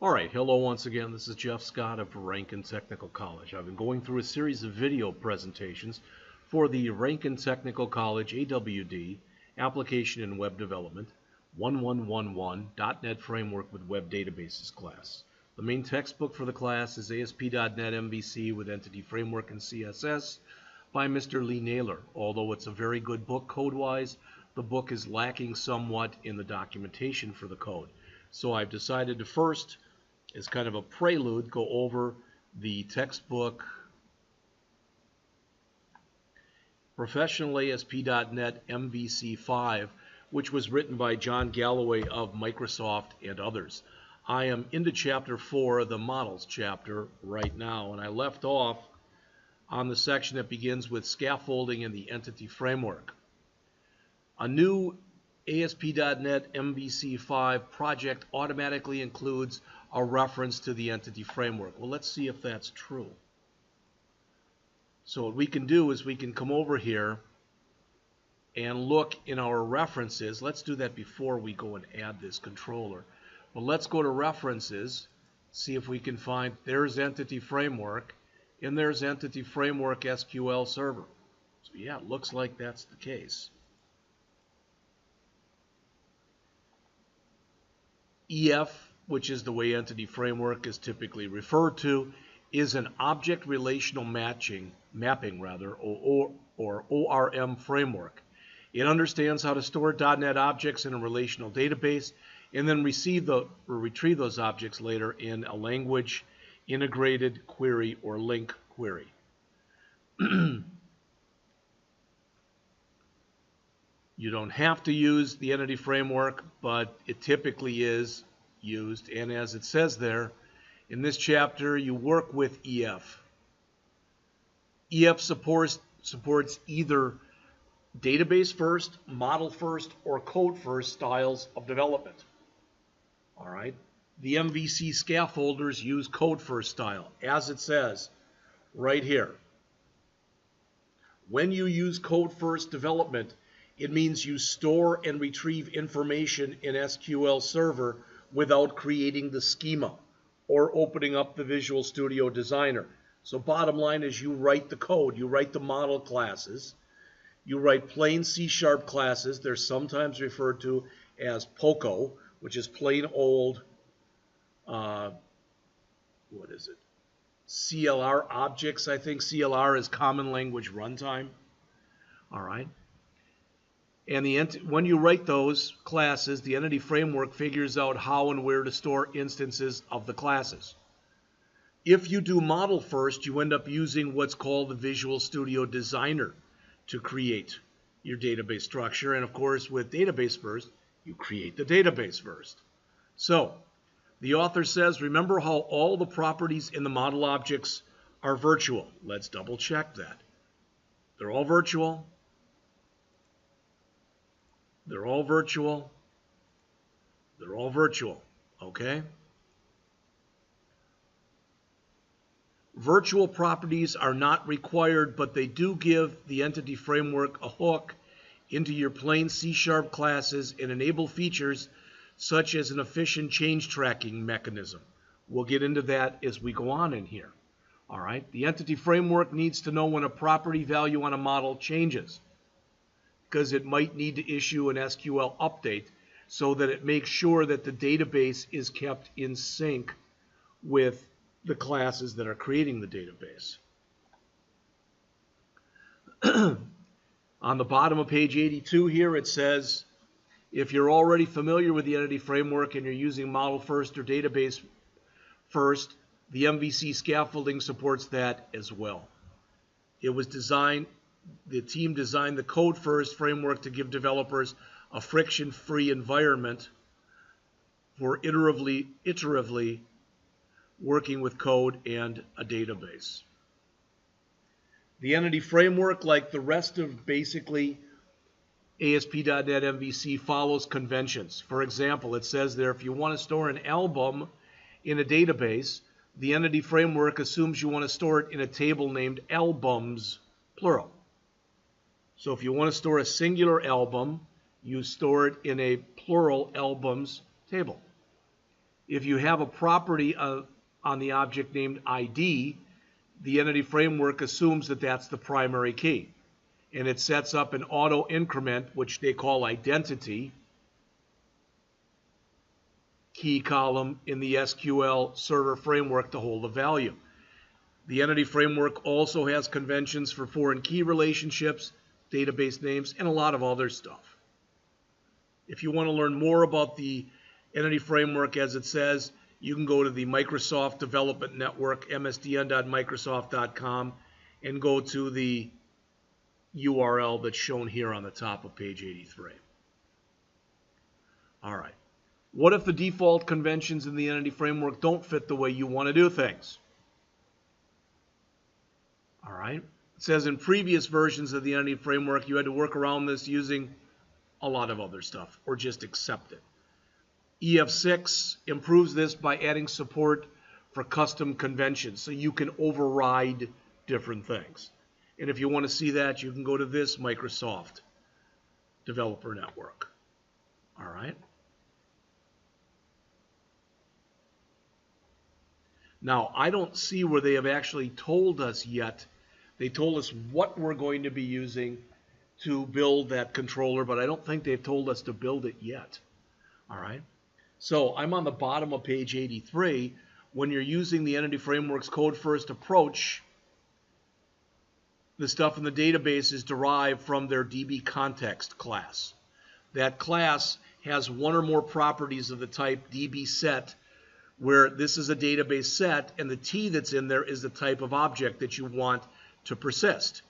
All right, hello once again. This is Jeff Scott of Rankin Technical College. I've been going through a series of video presentations for the Rankin Technical College AWD Application and Web Development 1111.NET Framework with Web Databases class. The main textbook for the class is ASP.NET MVC with Entity Framework and CSS by Mr. Lee Naylor. Although it's a very good book code-wise, the book is lacking somewhat in the documentation for the code. So I've decided to first, as kind of a prelude, go over the textbook Professional ASP.NET MVC5, which was written by John Galloway of Microsoft and others. I am into Chapter 4, the Models chapter, right now, and I left off on the section that begins with Scaffolding and the Entity Framework. A new ASP.NET MVC5 project automatically includes a reference to the Entity Framework. Well, let's see if that's true. So what we can do is we can come over here and look in our references. Let's do that before we go and add this controller. Well, let's go to References, see if we can find, there's Entity Framework, and there's Entity Framework SQL Server. So yeah, it looks like that's the case. EF, which is the way Entity Framework is typically referred to, is an object relational mapping, or ORM framework. It understands how to store .NET objects in a relational database and then retrieve those objects later in a language integrated query or link query. You don't have to use the Entity Framework, but it typically is used, and as it says there, in this chapter you work with EF. EF supports either database first, model first, or code first styles of development. All right. The MVC scaffolders use code first style, as it says right here. When you use code first development, it means you store and retrieve information in SQL Server without creating the schema or opening up the Visual Studio Designer. So bottom line is you write the code, you write the model classes, you write plain C# classes. They're sometimes referred to as POCO, which is plain old, CLR objects, I think. CLR is Common Language Runtime. All right. And when you write those classes, the Entity Framework figures out how and where to store instances of the classes. If you do model first, you end up using what's called the Visual Studio Designer to create your database structure. And of course, with database first, you create the database first. So the author says, remember how all the properties in the model objects are virtual. Let's double check that. They're all virtual. They're all virtual. They're all virtual, okay? Virtual properties are not required, but they do give the Entity Framework a hook into your plain C# classes and enable features such as an efficient change tracking mechanism. We'll get into that as we go on in here. All right, the Entity Framework needs to know when a property value on a model changes, because it might need to issue an SQL update so that it makes sure that the database is kept in sync with the classes that are creating the database. On the bottom of page 82 here, it says, if you're already familiar with the Entity Framework and you're using model first or database first, the MVC Scaffolding supports that as well. It was designed, the team designed the code first framework to give developers a friction-free environment for iteratively working with code and a database. The Entity Framework, like the rest of basically ASP.NET MVC, follows conventions. For example, it says there, if you want to store an album in a database, the Entity Framework assumes you want to store it in a table named albums, plural. So if you want to store a singular album, you store it in a plural albums table. If you have a property on the object named ID, the entity framework assumes that that's the primary key. And it sets up an auto increment, which they call identity, key column in the SQL Server framework to hold a value. The entity framework also has conventions for foreign key relationships, database names, and a lot of other stuff. If you want to learn more about the entity framework, as it says, you can go to the Microsoft Development Network, msdn.microsoft.com, and go to the URL that's shown here on the top of page 83. All right. What if the default conventions in the entity framework don't fit the way you want to do things? All right. It says in previous versions of the entity framework, you had to work around this using a lot of other stuff, or just accept it. EF6 improves this by adding support for custom conventions, so you can override different things. And if you want to see that, you can go to this Microsoft Developer Network. All right. Now, I don't see where they have actually told us yet. They told us what we're going to be using to build that controller, but I don't think they've told us to build it yet. All right. So I'm on the bottom of page 83. When you're using the Entity Framework's code first approach, the stuff in the database is derived from their DB context class. That class has one or more properties of the type DB set, where this is a database set, and the T that's in there is the type of object that you want to persist.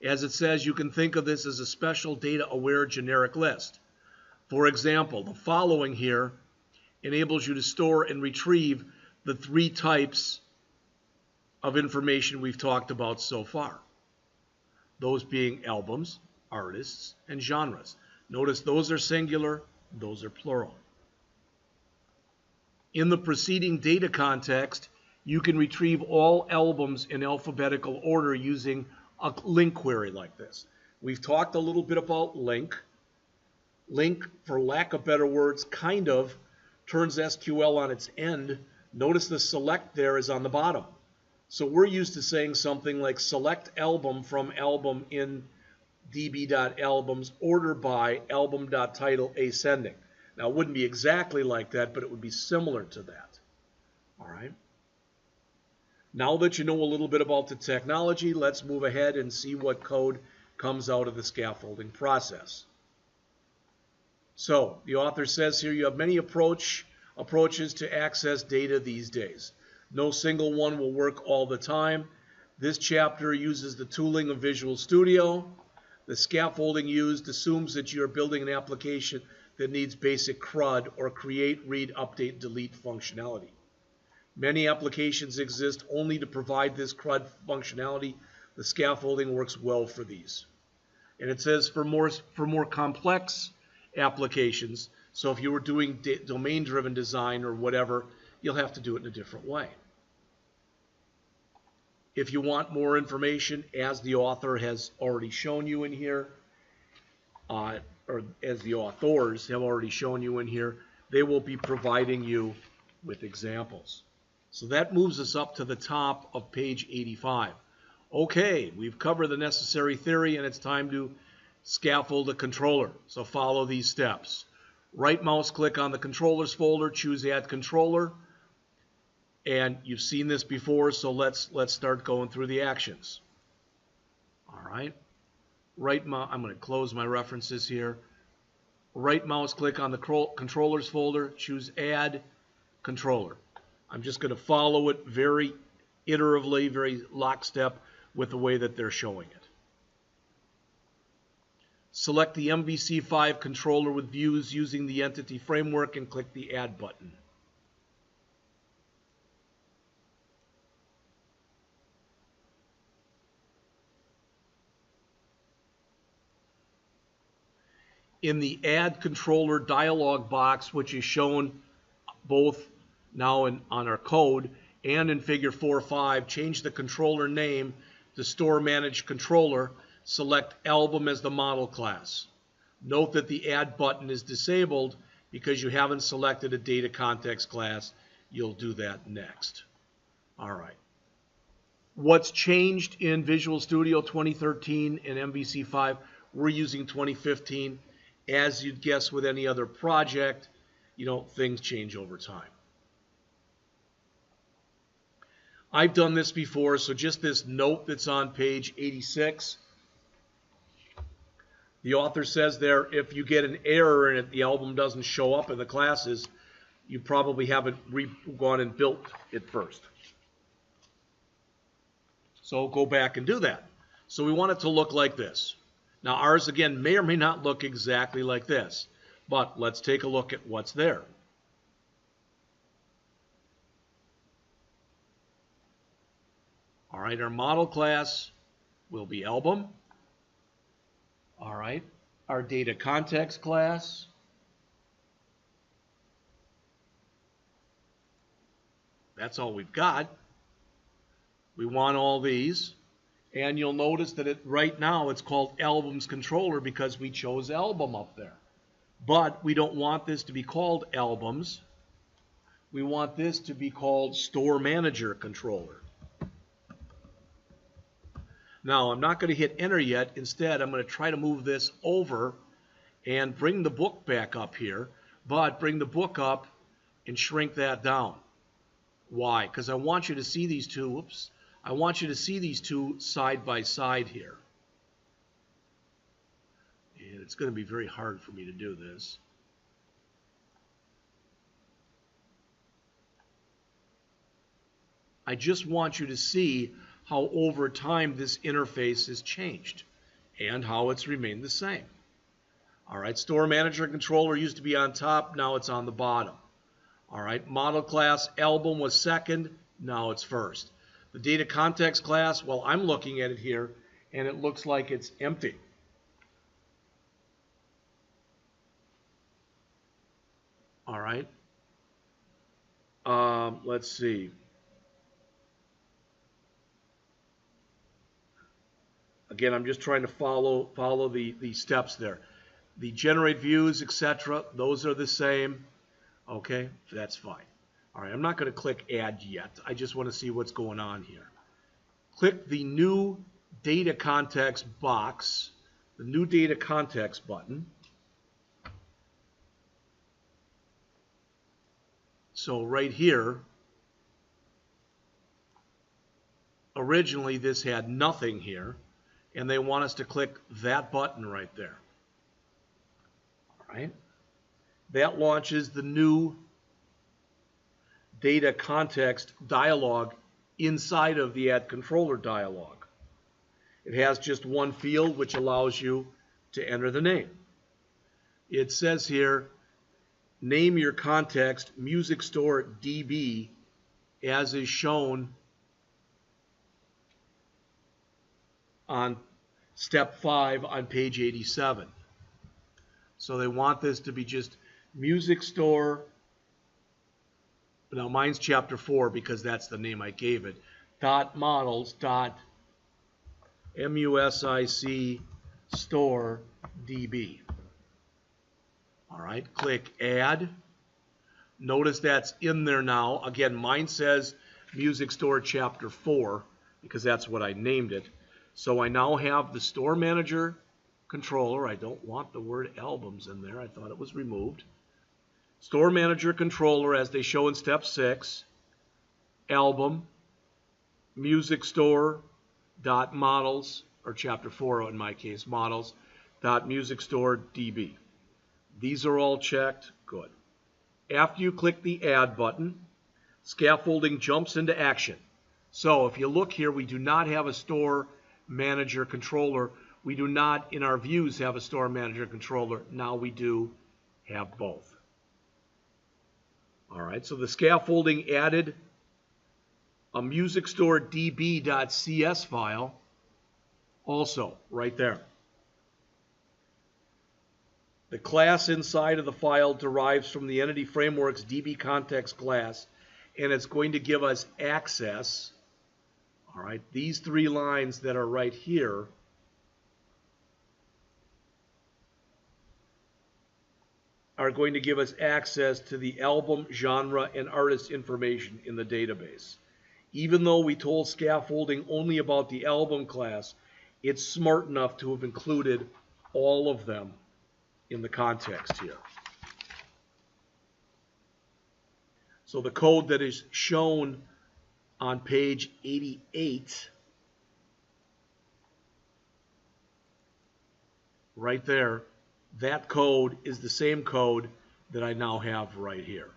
As it says, you can think of this as a special data-aware generic list. For example, the following here enables you to store and retrieve the three types of information we've talked about so far. Those being albums, artists, and genres. Notice those are singular, those are plural. In the preceding data context, you can retrieve all albums in alphabetical order using a link query like this. We've talked a little bit about link. Link, for lack of better words, kind of turns SQL on its end. Notice the select there is on the bottom. So we're used to saying something like select album from album in db.albums, order by album.title ascending. Now, it wouldn't be exactly like that, but it would be similar to that. All right. Now that you know a little bit about the technology, let's move ahead and see what code comes out of the scaffolding process. So the author says here you have many approaches to access data these days. No single one will work all the time. This chapter uses the tooling of Visual Studio. The scaffolding used assumes that you are building an application that needs basic CRUD, or create, read, update, delete functionality. Many applications exist only to provide this CRUD functionality. The scaffolding works well for these. And it says for more complex applications, so if you were doing domain-driven design or whatever, you'll have to do it in a different way. If you want more information, as the author has already shown you in here, or as the authors have already shown you in here, they will be providing you with examples. So that moves us up to the top of page 85. Okay, we've covered the necessary theory, and it's time to scaffold a controller. So follow these steps. Right mouse click on the controllers folder, choose Add Controller. And you've seen this before, so let's start going through the actions. All right. I'm going to close my references here. Right mouse click on the controllers folder, choose Add Controller. I'm just going to follow it very iteratively, very lockstep with the way that they're showing it. Select the MVC5 controller with views using the entity framework and click the Add button. In the Add Controller dialog box, which is shown both now on our code and in Figure 4.5, change the controller name to Store Manage Controller. Select Album as the model class. Note that the Add button is disabled because you haven't selected a data context class you'll do that next. All right. What's changed in Visual Studio 2013 and MVC 5? We're using 2015. As you'd guess with any other project, things change over time. I've done this before, so just this note that's on page 86. The author says there, if you get an error in it, the album doesn't show up in the classes, you probably haven't gone and built it first. So go back and do that. So we want it to look like this. Now ours, again, may or may not look exactly like this, but let's take a look at what's there. All right, our model class will be album. All right, our data context class. That's all we've got. We want all these. And you'll notice that right now it's called Albums Controller because we chose album up there. But we don't want this to be called Albums. We want this to be called Store Manager Controller. Now, I'm not going to hit enter yet. Instead, I'm going to try to move this over and bring the book back up here, but bring the book up and shrink that down. Why? Because I want you to see these two, whoops, I want you to see these two side by side here. And it's going to be very hard for me to do this. I just want you to see how over time this interface has changed and how it's remained the same. All right, Store Manager Controller used to be on top, now it's on the bottom. All right, Model Class Album was second, now it's first. The Data Context class, well, I'm looking at it here, and it looks like it's empty. All right. Let's see. Again, I'm just trying to follow the steps there. The generate views, etc., those are the same. Okay, that's fine. All right, I'm not going to click add yet. I just want to see what's going on here. Click the new data context box, the new data context button. So right here, originally this had nothing here, and they want us to click that button right there. All right. That launches the new data context dialog inside of the Add Controller dialog. It has just one field which allows you to enter the name. It says here, name your context Music Store DB as is shown on step 5 on page 87. So they want this to be just Music Store. Now mine's chapter 4 because that's the name I gave it. .models. .music store DB. All right, click add. Notice that's in there now. Again, mine says Music Store chapter 4 because that's what I named it. So I now have the Store Manager Controller. I don't want the word albums in there. I thought it was removed. Store Manager Controller as they show in step 6. Album, Music Store, .models, or chapter 4 in my case, models, .music store DB. These are all checked. Good. After you click the add button, scaffolding jumps into action. So if you look here, we do not have a Store Manager Controller. We do not, in our views, have a Store Manager Controller. Now we do have both. All right, so the scaffolding added a Music Store DB.cs file also right there. The class inside of the file derives from the Entity Framework's DB context class, and it's going to give us access. All right, these 3 lines that are right here are going to give us access to the album, genre, and artist information in the database. Even though we told scaffolding only about the album class, it's smart enough to have included all of them in the context here. So the code that is shown on page 88, right there, that code is the same code that I now have right here.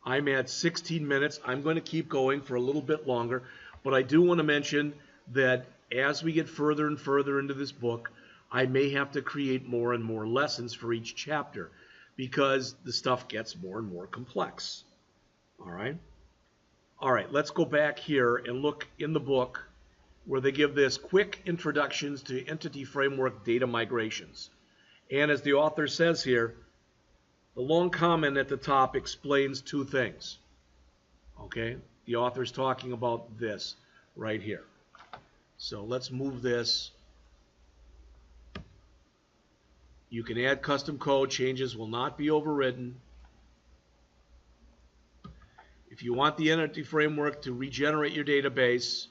I'm at 16 minutes. I'm going to keep going for a little bit longer, but I do want to mention that as we get further and further into this book, I may have to create more and more lessons for each chapter because the stuff gets more and more complex. All right? All right, let's go back here and look in the book where they give this quick introductions to entity framework data migrations. And as the author says here, the long comment at the top explains two things. Okay? The author's talking about this right here. So let's move this. You can add custom code. Changes will not be overridden. If you want the entity framework to regenerate your database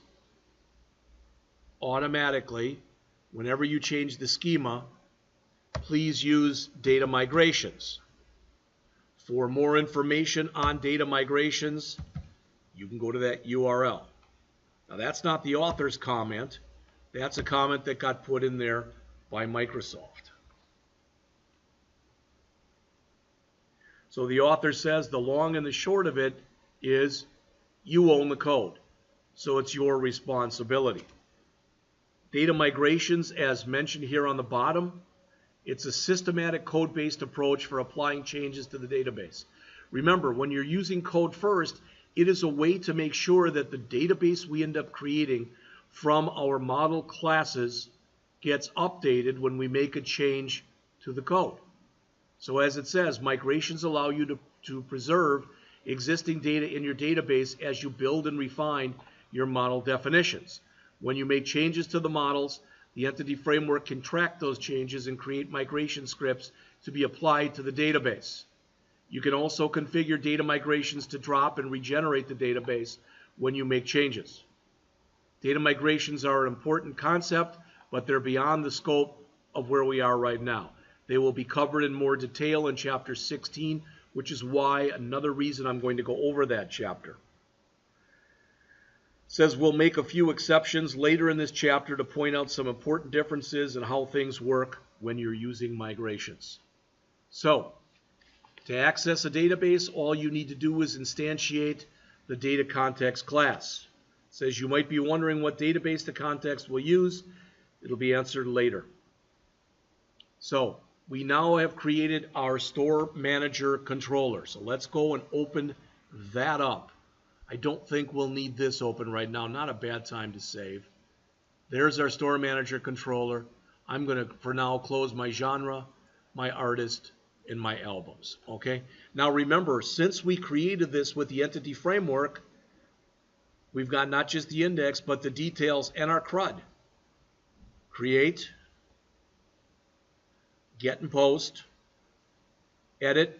automatically, whenever you change the schema, please use data migrations. For more information on data migrations, you can go to that URL. Now that's not the author's comment. That's a comment that got put in there by Microsoft. So the author says the long and the short of it is you own the code. So it's your responsibility. Data migrations, as mentioned here on the bottom, it's a systematic code-based approach for applying changes to the database. Remember, when you're using code first, it is a way to make sure that the database we end up creating from our model classes gets updated when we make a change to the code. So as it says, migrations allow you to preserve existing data in your database as you build and refine your model definitions. When you make changes to the models, the entity framework can track those changes and create migration scripts to be applied to the database. You can also configure data migrations to drop and regenerate the database when you make changes. Data migrations are an important concept, but they're beyond the scope of where we are right now. They will be covered in more detail in Chapter 16, which is why another reason I'm going to go over that chapter. It says we'll make a few exceptions later in this chapter to point out some important differences in how things work when you're using migrations. So, to access a database, all you need to do is instantiate the data context class. It says you might be wondering what database the context will use. It'll be answered later. So, we now have created our store manager controller. So let's go and open that up. I don't think we'll need this open right now. Not a bad time to save. There's our store manager controller. I'm going to, for now, close my genre, my artist, and my albums. Okay? Now remember, since we created this with the entity framework, we've got not just the index, but the details and our CRUD. Create, get and post, edit,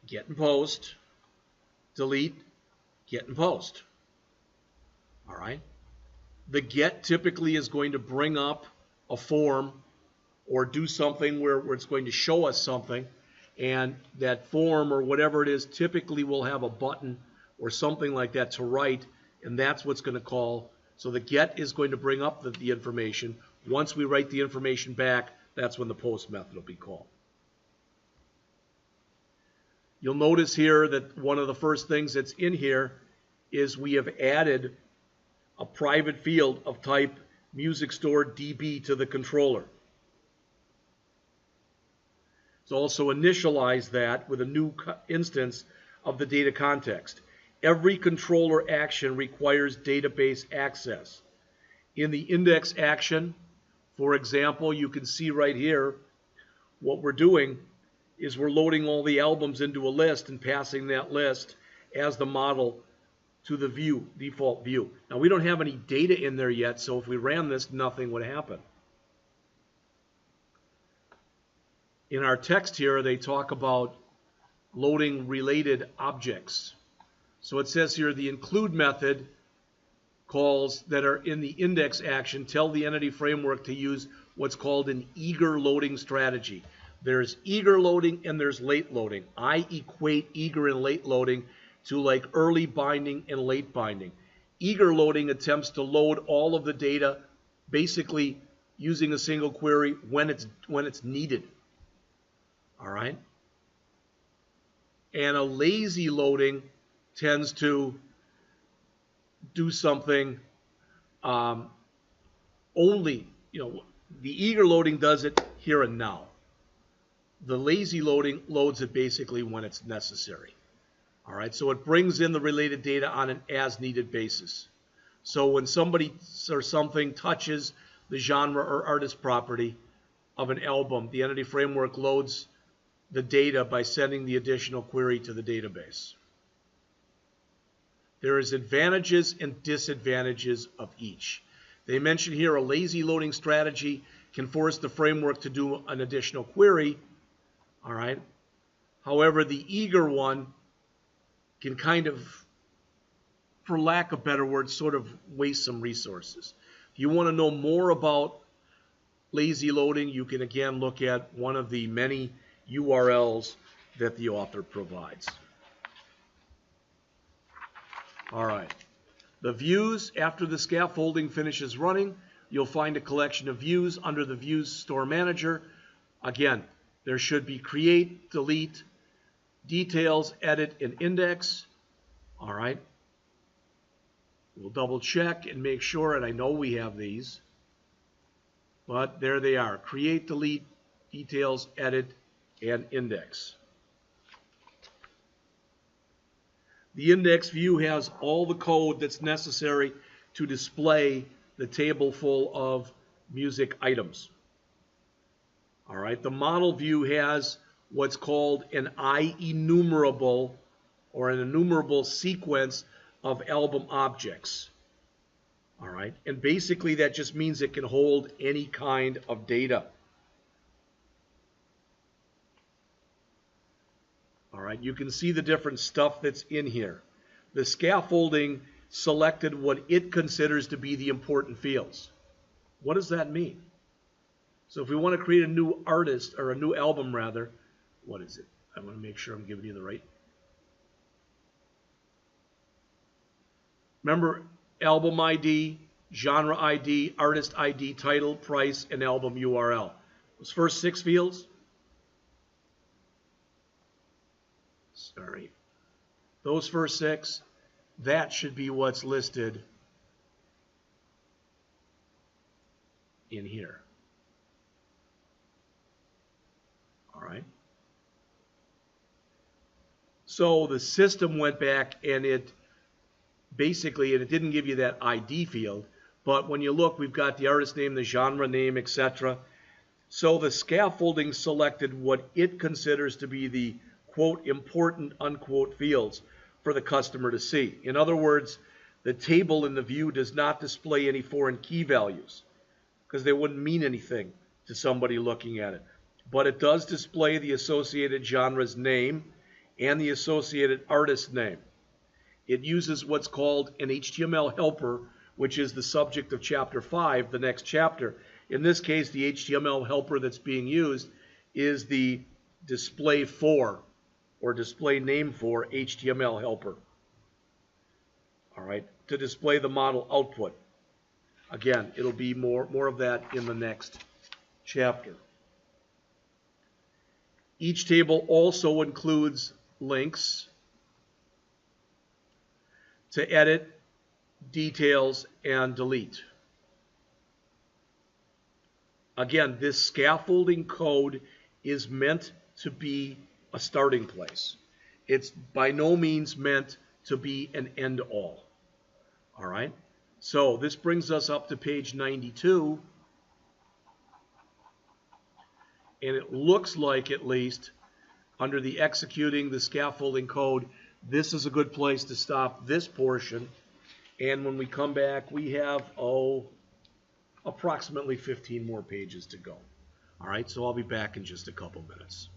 get and post, delete, get and post. All right? The get typically is going to bring up a form or do something where it's going to show us something, and that form or whatever it is typically will have a button or something like that to write, and that's what's going to call. So the get is going to bring up the information. Once we write the information back, that's when the post method will be called. You'll notice here that one of the first things that's in here is we have added a private field of type music store DB to the controller. So also initialize that with a new instance of the data context. Every controller action requires database access. In the index action, for example, you can see right here what we're doing is we're loading all the albums into a list and passing that list as the model to the view, default view. Now we don't have any data in there yet, so if we ran this, nothing would happen. In our text here, they talk about loading related objects. So it says here the include method calls that are in the index action tell the entity framework to use what's called an eager loading strategy. There's eager loading and there's late loading. I equate eager and late loading to like early binding and late binding. Eager loading attempts to load all of the data basically using a single query when it's needed. All right? And a lazy loading tends to do something only, the eager loading does it here and now. The lazy loading loads it basically when it's necessary. All right, so it brings in the related data on an as-needed basis. So when somebody or something touches the genre or artist property of an album, the entity framework loads the data by sending the additional query to the database. There is advantages and disadvantages of each. They mention here a lazy loading strategy can force the framework to do an additional query. All right. However, the eager one can kind of, for lack of better words, sort of waste some resources. If you want to know more about lazy loading, you can again look at one of the many URLs that the author provides. All right. The views, after the scaffolding finishes running, you'll find a collection of views under the Views Store Manager. Again, there should be create, delete, details, edit, and index. All right. We'll double check and make sure, and I know we have these, but there they are. Create, delete, details, edit, and index. The index view has all the code that's necessary to display the table full of music items. All right, the model view has what's called an IEnumerable or an enumerable sequence of album objects. All right, and basically that just means it can hold any kind of data. All right, you can see the different stuff that's in here. The scaffolding selected what it considers to be the important fields. What does that mean? So if we want to create a new artist, or a new album rather, what is it? I want to make sure I'm giving you the right. Remember, album ID, genre ID, artist ID, title, price, and album URL. Those first 6 fields. Sorry. Those first 6, that should be what's listed in here. All right. So the system went back and it basically, and it didn't give you that ID field, but when you look, we've got the artist name, the genre name, etc. So the scaffolding selected what it considers to be the quote important unquote fields for the customer to see. In other words, the table in the view does not display any foreign key values because they wouldn't mean anything to somebody looking at it. But it does display the associated genre's name and the associated artist name. It uses what's called an HTML helper, which is the subject of Chapter 5, the next chapter. In this case, the HTML helper that's being used is the display for, or display name for, HTML helper. All right, to display the model output. Again, it'll be more of that in the next chapter. Each table also includes links to edit, details, and delete. Again, this scaffolding code is meant to be a starting place. It's by no means meant to be an end-all. All right? So this brings us up to page 92. And it looks like, at least, under the executing the scaffolding code, this is a good place to stop this portion. And when we come back, we have, approximately 15 more pages to go. All right, so I'll be back in just a couple minutes.